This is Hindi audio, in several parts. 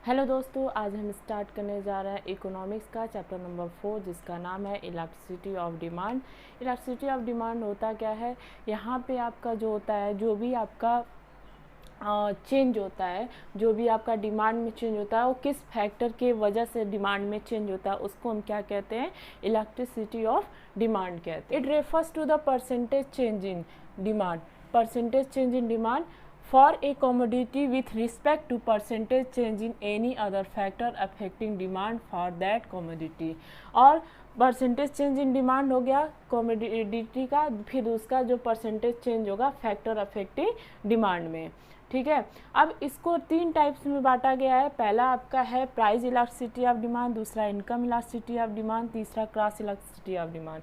हेलो दोस्तों, आज हम स्टार्ट करने जा रहे हैं इकोनॉमिक्स का चैप्टर नंबर 4 जिसका नाम है elasticity of demand. Elasticity of demand होता क्या है? यहाँ पे आपका जो होता है, जो भी आपका चेंज होता है, जो भी आपका डिमांड में चेंज होता है वो किस फैक्टर के वजह से डिमांड में चेंज होता है, उसको हम क्या कहते हैं? इलास्टिसिटी ऑफ डिमांड कहते हैं। It refers to the percentage change in demand, percentage change in demand for a commodity with respect to percentage change in any other factor affecting demand for that commodity। और परसेंटेज चेंज इन डिमांड हो गया कमोडिटी का, फिर उसका जो परसेंटेज चेंज होगा फैक्टर अफेक्टिंग डिमांड में। ठीक है, अब इसको 3 टाइप्स में बांटा गया है। पहला आपका है प्राइस इलास्टिसिटी ऑफ डिमांड, दूसरा इनकम इलास्टिसिटी ऑफ डिमांड, तीसरा cross elasticity of demand.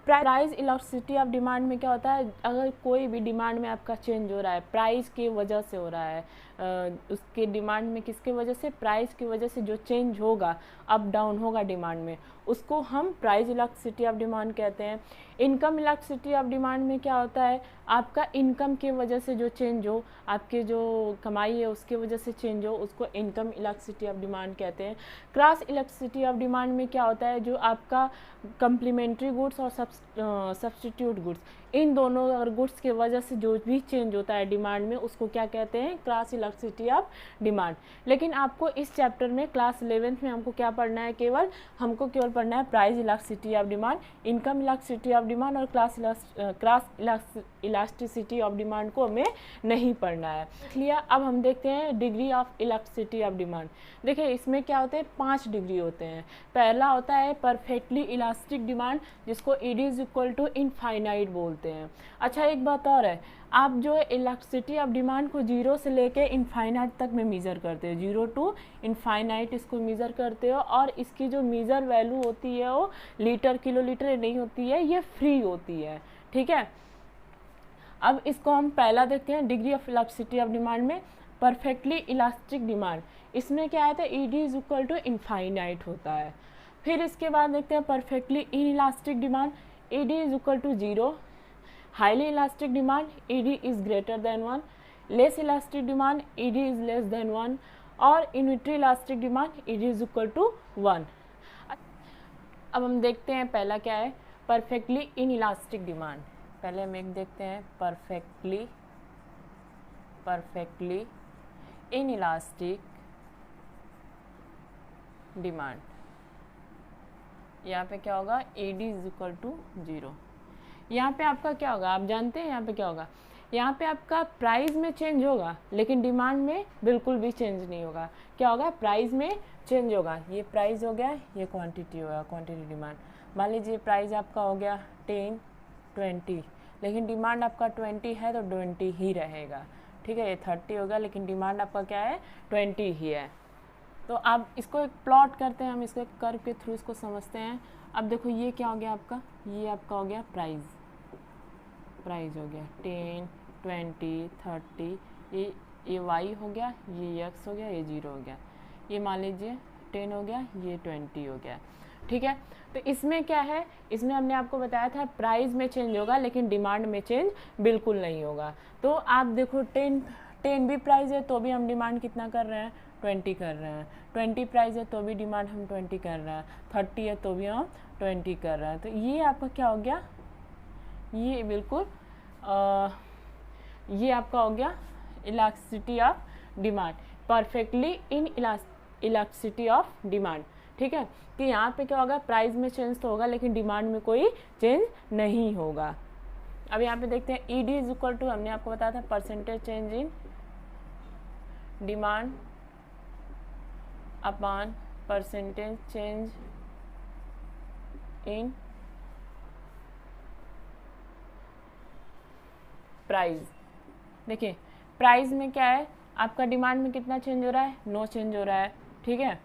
Price elasticity of demand में क्या होता है? अगर कोई भी डिमांड में आपका चेंज हो रहा है, प्राइस की वजह से हो रहा है, उसके डिमांड में किसके वजह से? प्राइस की वजह से जो चेंज होगा, अप डाउन होगा डिमांड में, उसको हम प्राइस इलास्टिसिटी ऑफ डिमांड कहते हैं। इनकम इलास्टिसिटी ऑफ डिमांड में क्या होता है? आपका इनकम की वजह से जो चेंज हो, आपके जो कमाई है उसके वजह से चेंज हो, उसको इनकम इलास्टिसिटी ऑफ डिमांड कहते हैं। क्रॉस इलास्टिसिटी ऑफ डिमांड में क्या होता है? जो आपका कम्प्लीमेंट्री गुड्स और सब्स्टिट्यूट गुड्स, इन दोनों अगर गुड्स के वजह से जो भी चेंज होता है डिमांड में, उसको क्या कहते हैं? Cross elasticity of demand. लेकिन आपको इस चैप्टर में क्लास 11th में हमको क्या पढ़ना है? हमको केवल पढ़ना है price elasticity of demand, income elasticity of demand और क्रॉस इलास्टिसिटी ऑफ डिमांड को हमें नहीं पढ़ना है। इसलिए अब हम देखते हैं degree of elasticity of demand. देखिए इसमें क्या होते हैं? 5 डिग्री होते हैं। पहला होता है परफेक्टली इलास्टिक डिमांड, जिसको ED is equal to infinite बोलते हैं। अच्छा, एक बात और है, आप जो इलास्टिसिटी ऑफ डिमांड को 0 से लेके इनफाइनाइट तक में मेज़र करते हो, 0 टू इनफाइनाइट इसको मेज़र करते हो, और इसकी जो मेज़र वैल्यू होती है वो लीटर किलोलीटर नहीं होती है, ये फ्री होती है। ठीक है, अब इसको हम पहला देखते हैं degree of elasticity of demand में परफेक्टली इलास्टिक डिमांड। इसमें क्या आता है? ED is equal to infinite होता है। फिर इसके बाद देखते हैं perfectly inelastic demand, ED is equal to 0। Highly elastic demand, ED is greater than 1। Less elastic demand, ED is less than 1। और unitary elastic demand, ED is equal to 1। अब हम देखते हैं पहला क्या है? Perfectly inelastic demand. पहले हम एक देखते हैं परफेक्टली इन इलास्टिक डिमांड। यहाँ पे क्या होगा? ED is equal to 0। यहाँ पे आपका क्या होगा? आप जानते हैं यहाँ पे क्या होगा? यहाँ पे आपका प्राइस में चेंज होगा लेकिन डिमांड में बिल्कुल भी चेंज नहीं होगा। क्या होगा? प्राइस में चेंज होगा। ये प्राइस हो गया, ये क्वांटिटी होगा, क्वांटिटी डिमांड। मान लीजिए प्राइस आपका हो गया 10, 20, लेकिन डिमांड आपका 20 है तो 20 ही रहेगा। ठीक है, ये 30 होगा लेकिन डिमांड आपका क्या है? 20 ही है। तो अब इसको एक प्लॉट करते हैं, हम इसको एक कर्व के थ्रू इसको समझते हैं। अब देखो ये क्या हो गया आपका? ये आपका हो गया प्राइस हो गया 10, 20, 30, ये वाई हो गया, ये एक्स हो गया, ये 0 हो गया। ये मान लीजिए 10 हो गया, ये 20 हो गया। ठीक है, तो इसमें क्या है? इसमें हमने आपको बताया था प्राइस में चेंज होगा लेकिन डिमांड में चेंज बिल्कुल नहीं होगा। तो आप देखो 10 भी प्राइस है तो भी हम डिमांड कितना कर रहे हैं? 20 कर रहे हैं। 20 प्राइस है तो भी डिमांड हम 20 कर रहे हैं। 30 है तो भी हम 20 कर रहे हैं। तो ये आपका क्या हो गया? ये बिल्कुल ये आपका हो गया elasticity of demand, perfectly in elasticity of demand. ठीक है, कि यहाँ पे क्या होगा? प्राइस में चेंज तो होगा लेकिन डिमांड में कोई चेंज नहीं होगा। अब यहाँ पे देखते हैं ईडी इज इक्वल टू, हमने आपको बताया था percentage change in demand upon percentage change in price. देखिए प्राइस में क्या है? आपका डिमांड में कितना चेंज हो रहा है? नो चेंज हो रहा है। ठीक है,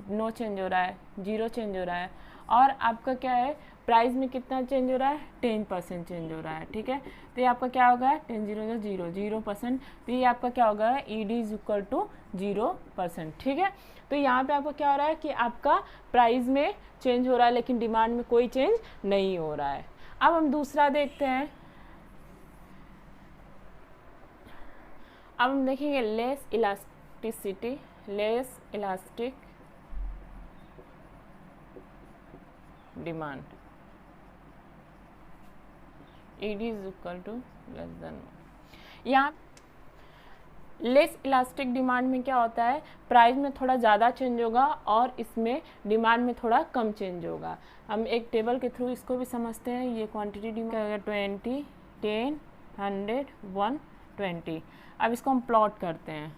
नो चेंज हो रहा है, 0 चेंज हो रहा है। और आपका क्या है? प्राइस में कितना चेंज हो रहा है? 10% चेंज हो रहा है। ठीक है, तो ये आपका क्या होगा? 10 0 0 0%। तो ये आपका क्या होगा? ED is equal to 0%। ठीक है, तो यहाँ पे आपका क्या हो रहा है कि आपका प्राइस में चेंज हो रहा है लेकिन डिमांड में कोई चेंज नहीं हो रहा है। अब हम दूसरा देखते हैं। अब हम देखेंगे less elasticity less elastic demand, ED is equal to less than. यहाँ लेस इलास्टिक डिमांड में क्या होता है, प्राइस में थोड़ा ज़्यादा चेंज होगा और इसमें डिमांड में थोड़ा कम चेंज होगा। हम एक टेबल के थ्रू इसको भी समझते हैं। ये क्वांटिटी डिमांड 20, 10, 100, 120। अब इसको हम प्लॉट करते हैं।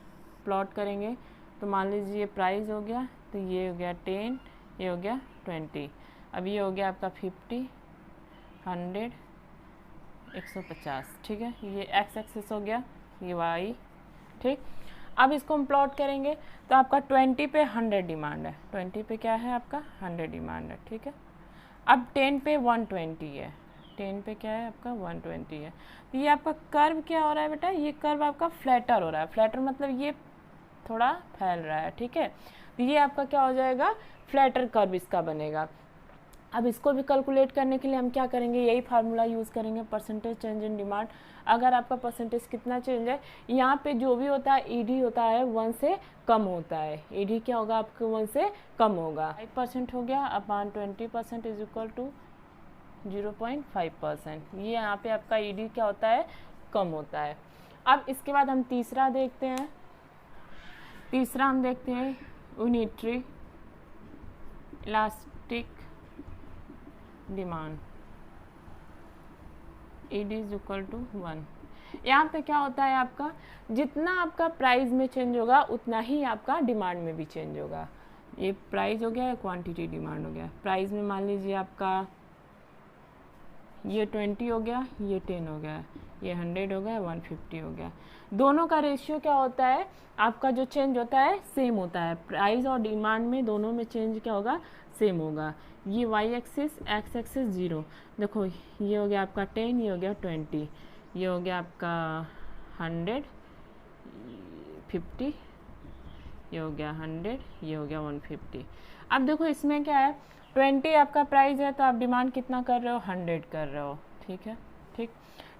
प्लॉट करेंगे तो मान लीजिए ये प्राइस हो गया, तो ये हो गया 10, ये हो गया 20। अब ये हो गया आपका 50, 100, 150, ठीक है। ये एक्स एक्सिस हो गया, ये वाई, ठीक। अब इसको हम प्लॉट करेंगे तो आपका 20 पे 100 डिमांड है, 20 पे क्या है आपका 100 डिमांड है, ठीक है। अब 10 पे 120 है, 10 पे क्या है आपका 120 है। तो ये आपका कर्व क्या हो रहा है बेटा, ये कर्व आपका फ्लैटर हो रहा है। फ्लैटर मतलब ये थोड़ा फैल रहा है, ठीक है। तो ये आपका क्या हो जाएगा, फ्लैटर कर्व इसका बनेगा। अब इसको भी कैलकुलेट करने के लिए हम क्या करेंगे, यही फार्मूला यूज़ करेंगे, परसेंटेज चेंज इन डिमांड। अगर आपका परसेंटेज कितना चेंज है, यहाँ पे जो भी होता है ईडी होता है 1 से कम होता है। ईडी क्या होगा आपको 1 से कम होगा। 5% हो गया अपॉन 20% इज इक्वल टू 0.5%। ये यहाँ पे आपका ईडी क्या होता है, कम होता है। अब इसके बाद हम तीसरा देखते हैं। तीसरा हम देखते हैं unitary elastic demand, ED is equal to 1। यहाँ पे क्या होता है आपका, जितना आपका प्राइस में चेंज होगा उतना ही आपका डिमांड में भी चेंज होगा। ये प्राइस हो गया, क्वांटिटी डिमांड हो गया। प्राइस में मान लीजिए आपका ये 20 हो गया, ये 10 हो गया, ये 100 हो गया, 150 हो गया। दोनों का रेशियो क्या होता है आपका, जो चेंज होता है सेम होता है। प्राइस और डिमांड में दोनों में चेंज क्या होगा, सेम होगा। ये वाई एक्सिस, एक्स एक्सिस 0। देखो ये हो गया आपका 10, ये हो गया 20, ये हो गया आपका 100, 50, ये हो गया 100, ये हो गया 150। अब देखो इसमें क्या है, 20 आपका प्राइस है तो आप डिमांड कितना कर रहे हो, 100 कर रहे हो, ठीक है, ठीक।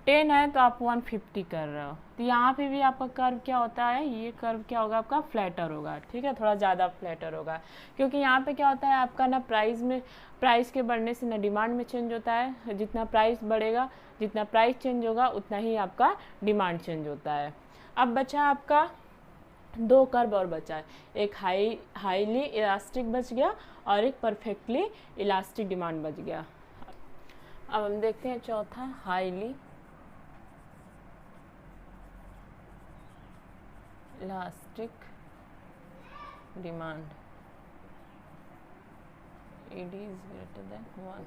10 है तो आप 150 कर रहे हो। तो यहाँ पे भी आपका कर्व क्या होता है, ये कर्व क्या होगा आपका, फ्लैटर होगा, ठीक है, थोड़ा ज़्यादा फ्लैटर होगा। क्योंकि यहाँ पे क्या होता है आपका ना, प्राइस के बढ़ने से ना डिमांड में चेंज होता है। जितना प्राइस बढ़ेगा, जितना प्राइस चेंज होगा उतना ही आपका डिमांड चेंज होता है। अब बचा आपका 2 कर्व और बचा है, एक हाईली इलास्टिक बच गया और एक परफेक्टली इलास्टिक डिमांड बच गया। अब हम देखते हैं चौथा, highly elastic demand, ED is greater than 1।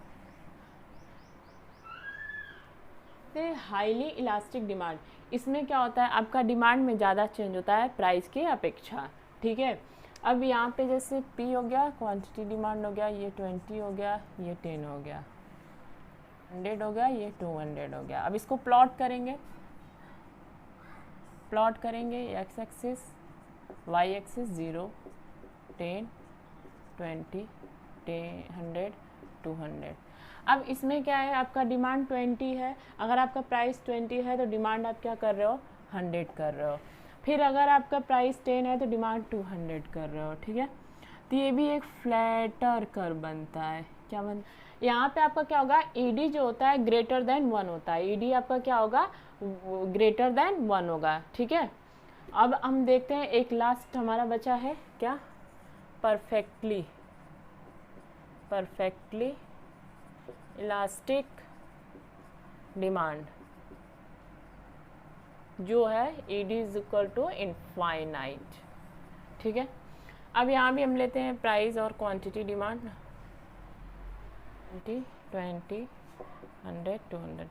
Highly elastic demand, इसमें क्या होता है आपका डिमांड में ज़्यादा चेंज होता है प्राइस की अपेक्षा, ठीक है। अब यहाँ पे जैसे P हो गया, क्वांटिटी डिमांड हो गया, ये 20 हो गया, ये 10 हो गया, 100 हो गया, ये 200 हो गया। अब इसको प्लॉट करेंगे, एक्स एक्सिस, वाई एक्सिस 0, 10, 20, 100, 200। अब इसमें क्या है आपका डिमांड 20 है, अगर आपका प्राइस 20 है तो डिमांड आप क्या कर रहे हो, 100 कर रहे हो। फिर अगर आपका प्राइस 10 है तो डिमांड 200 कर रहे हो, ठीक है। तो ये भी एक फ्लैटर कर्व बनता है। क्या बनता है यहाँ पे आपका क्या होगा, ED जो होता है ग्रेटर देन 1 होता है। ED आपका क्या होगा, ग्रेटर देन 1 होगा, ठीक है। अब हम देखते हैं एक लास्ट हमारा बचा है क्या, परफेक्टली इलास्टिक डिमांड, जो है ED is equal to infinite, ठीक है। अब यहाँ भी हम लेते हैं प्राइस और क्वांटिटी डिमांड, 20, 100, 200।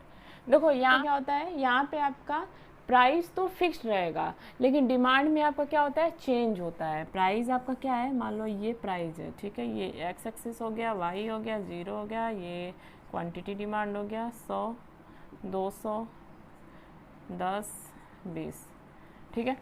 देखो यहाँ क्या होता है, यहाँ पे आपका प्राइस तो फिक्स रहेगा, लेकिन डिमांड में आपका क्या होता है, चेंज होता है। प्राइस आपका क्या है, मान लो ये प्राइस है, ठीक है, ये एक्स एक्सिस हो गया, वाई हो गया, 0 हो गया, ये क्वांटिटी डिमांड हो गया 100, 200, 10, 20, ठीक है।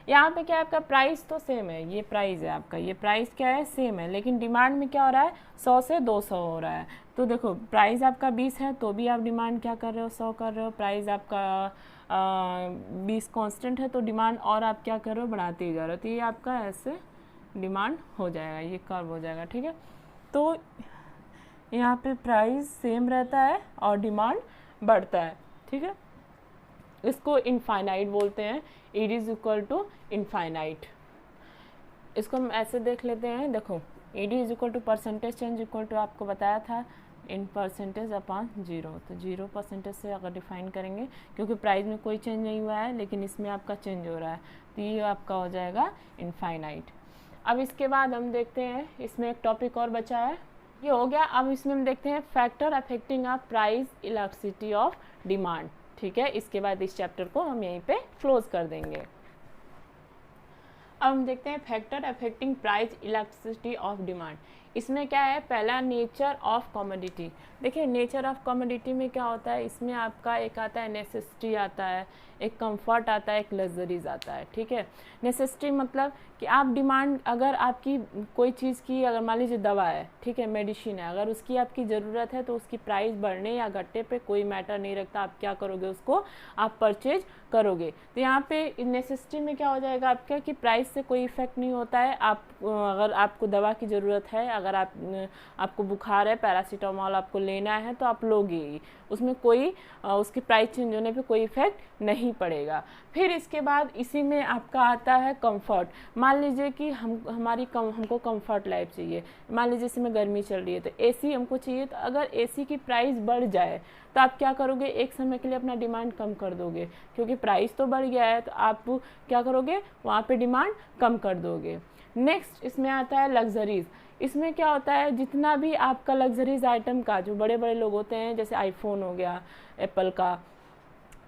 यहाँ पे क्या है आपका प्राइस तो सेम है, ये प्राइस है आपका, ये प्राइस क्या है सेम है, लेकिन डिमांड में क्या हो रहा है, 100 से 200 हो रहा है। तो देखो प्राइस आपका 20 है तो भी आप डिमांड क्या कर रहे हो, 100 कर रहे हो। प्राइस आपका 20 कांस्टेंट है तो डिमांड और आप क्या कर रहे हो, बढ़ाते ही जा रहे हो। तो ये आपका ऐसे डिमांड हो जाएगा, ये कर्व हो जाएगा। ठीक है, तो यहाँ पे प्राइस सेम रहता है और डिमांड बढ़ता है। ठीक है, इसको इनफाइनाइट बोलते हैं, it is equal to infinite. इसको हम ऐसे देख लेते हैं, देखो ED is equal to percentage change equal to आपको बताया था इन परसेंटेज अपॉन 0, तो 0% से अगर डिफाइन करेंगे, क्योंकि प्राइस में कोई चेंज नहीं हुआ है लेकिन इसमें आपका चेंज हो रहा है, तो ये आपका हो जाएगा इनफाइनाइट। अब इसके बाद हम देखते हैं, इसमें एक टॉपिक और बचा है, ये हो गया। अब इसमें हम देखते हैं factor affecting a price elasticity of demand. ठीक है, इसके बाद इस चैप्टर को हम यहीं पे क्लोज कर देंगे। अब हम देखते हैं factor affecting price elasticity of demand. इसमें क्या है, पहला नेचर ऑफ कमोडिटी। देखिए नेचर ऑफ कमोडिटी में क्या होता है, इसमें आपका एक आता है नेसेसिटी आता है, एक कंफर्ट आता है, एक लग्जरीज आता है। ठीक है, नेसेसिटी मतलब कि आप डिमांड, अगर आपकी कोई चीज़ की, अगर मान लीजिए दवा है, ठीक है, मेडिसिन है, अगर उसकी आपकी ज़रूरत है तो उसकी प्राइस बढ़ने या घटने पे कोई मैटर नहीं रखता, आप क्या करोगे, उसको आप परचेज करोगे। तो यहाँ पे नेसेसिटी में क्या हो जाएगा आपका कि प्राइस से कोई इफेक्ट नहीं होता है। आप अगर आपको दवा की ज़रूरत है, अगर आपको बुखार है, पैरासीटामोल आपको लेना है तो आप लोगे ही, उसमें कोई उसकी प्राइस चेंज होने पे कोई इफेक्ट नहीं पड़ेगा। फिर इसके बाद इसी में आपका आता है कंफर्ट। मान लीजिए कि हमको कंफर्ट लाइफ चाहिए, मान लीजिए इसमें गर्मी चल रही है तो एसी हमको चाहिए, तो अगर एसी की प्राइस बढ़ जाए तो आप क्या करोगे, एक समय के लिए अपना डिमांड कम कर दोगे, क्योंकि प्राइस तो बढ़ गया है, तो आप क्या करोगे, वहाँ पे डिमांड कम कर दोगे। नेक्स्ट इसमें आता है लग्जरीज। इसमें क्या होता है, जितना भी आपका लग्जरीज आइटम का, जो बड़े बड़े लोग होते हैं, जैसे आईफोन हो गया एप्पल का,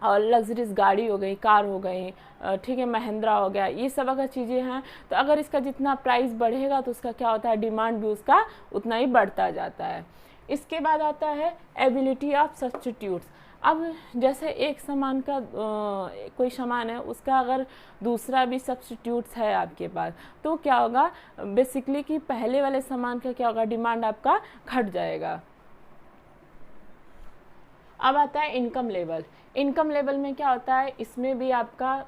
और लग्जरीज गाड़ी हो गई, कार हो गई, ठीक है, महिंद्रा हो गया, ये सब अगर चीज़ें हैं, तो अगर इसका जितना प्राइस बढ़ेगा तो उसका क्या होता है, डिमांड भी उसका उतना ही बढ़ता जाता है। इसके बाद आता है एबिलिटी ऑफ सब्स्टिट्यूट्स। अब जैसे एक सामान का कोई सामान है, उसका अगर दूसरा भी सब्स्टिट्यूट्स है आपके पास, तो क्या होगा, बेसिकली कि पहले वाले सामान का क्या होगा, डिमांड आपका घट जाएगा। अब आता है इनकम लेवल। इनकम लेवल में क्या होता है, इसमें भी आपका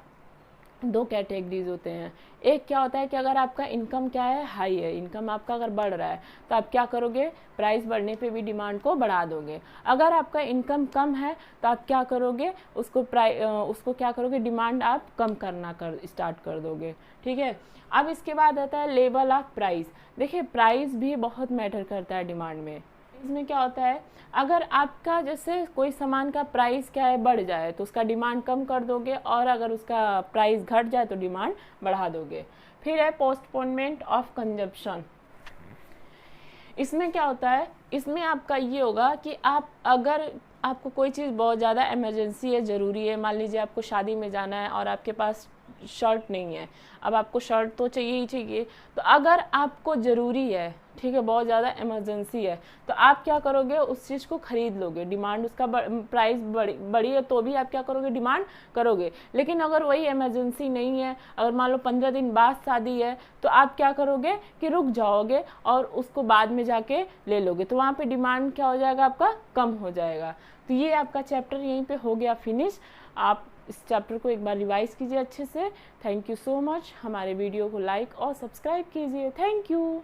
दो कैटेगरीज होते हैं। एक क्या होता है कि अगर आपका इनकम क्या है, हाई है, इनकम आपका अगर बढ़ रहा है तो आप क्या करोगे, प्राइस बढ़ने पे भी डिमांड को बढ़ा दोगे। अगर आपका इनकम कम है तो आप क्या करोगे, उसको क्या करोगे, डिमांड आप कम करना स्टार्ट कर दोगे। ठीक है, अब इसके बाद आता है लेवल ऑफ प्राइस। देखिए प्राइस भी बहुत मैटर करता है डिमांड में। इसमें क्या होता है, अगर आपका जैसे कोई सामान का प्राइस क्या है, बढ़ जाए तो उसका डिमांड कम कर दोगे, और अगर उसका प्राइस घट जाए तो डिमांड बढ़ा दोगे। फिर है पोस्टपोनमेंट ऑफ कंजप्शन। इसमें क्या होता है, इसमें आपका ये होगा कि आप अगर आपको कोई चीज़ बहुत ज़्यादा इमरजेंसी है, ज़रूरी है, मान लीजिए आपको शादी में जाना है और आपके पास शर्ट नहीं है, अब आपको शर्ट तो चाहिए ही चाहिए, तो अगर आपको ज़रूरी है, ठीक है, बहुत ज़्यादा इमरजेंसी है, तो आप क्या करोगे, उस चीज़ को ख़रीद लोगे, डिमांड उसका प्राइस बड़ी है तो भी आप क्या करोगे, डिमांड करोगे। लेकिन अगर वही इमरजेंसी नहीं है, अगर मान लो 15 दिन बाद शादी है, तो आप क्या करोगे कि रुक जाओगे और उसको बाद में जाके ले लोगे, तो वहाँ पे डिमांड क्या हो जाएगा, आपका कम हो जाएगा। तो ये आपका चैप्टर यहीं पे हो गया फिनिश। आप इस चैप्टर को एक बार रिवाइज कीजिए अच्छे से। Thank you so much. हमारे वीडियो को लाइक और सब्सक्राइब कीजिए। Thank you.